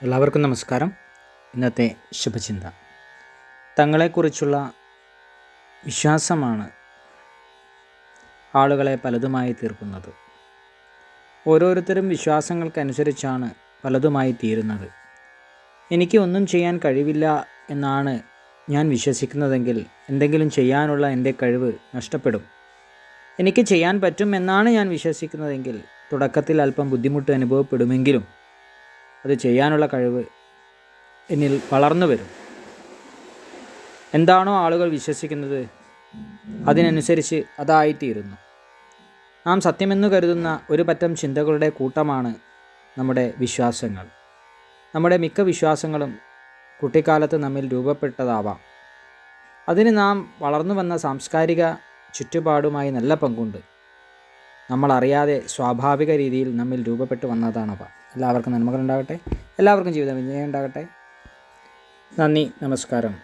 എല്ലാവർക്കും നമസ്കാരം. ഇന്നത്തെ ശുഭചിന്ത തങ്ങളെക്കുറിച്ചുള്ള വിശ്വാസമാണ് ആളുകളെ പലതുമായി തീർക്കുന്നത്. ഓരോരുത്തരും വിശ്വാസങ്ങൾക്കനുസരിച്ചാണ് പലതുമായി തീരുന്നത്. എനിക്ക് ഒന്നും ചെയ്യാൻ കഴിവില്ല എന്നാണ് ഞാൻ വിശ്വസിക്കുന്നതെങ്കിൽ എന്തെങ്കിലും ചെയ്യാനുള്ള എൻ്റെ കഴിവ് നഷ്ടപ്പെടും. എനിക്ക് ചെയ്യാൻ പറ്റും എന്നാണ് ഞാൻ വിശ്വസിക്കുന്നതെങ്കിൽ തുടക്കത്തിൽ അല്പം ബുദ്ധിമുട്ട് അനുഭവപ്പെടുമെങ്കിലും അത് ചെയ്യാനുള്ള കഴിവ് എന്നിൽ വളർന്നു വരും. എന്താണോ ആളുകൾ വിശ്വസിക്കുന്നത് അതിനനുസരിച്ച് അതായിത്തീരുന്നു. നാം സത്യമെന്ന് കരുതുന്ന ഒരു പറ്റം ചിന്തകളുടെ കൂട്ടമാണ് നമ്മുടെ വിശ്വാസങ്ങൾ. നമ്മുടെ മിക്ക വിശ്വാസങ്ങളും കുട്ടിക്കാലത്ത് നമ്മിൽ രൂപപ്പെട്ടതാവാം. അതിന് നാം വളർന്നു വന്ന സാംസ്കാരിക ചുറ്റുപാടുമായി നല്ല പങ്കുണ്ട്. നമ്മളറിയാതെ സ്വാഭാവിക രീതിയിൽ നമ്മിൽ രൂപപ്പെട്ടു വന്നതാണവ. എല്ലാവർക്കും നന്മകളുണ്ടാകട്ടെ. എല്ലാവർക്കും ജീവിതം വിജയം ഉണ്ടാകട്ടെ. നന്ദി, നമസ്കാരം.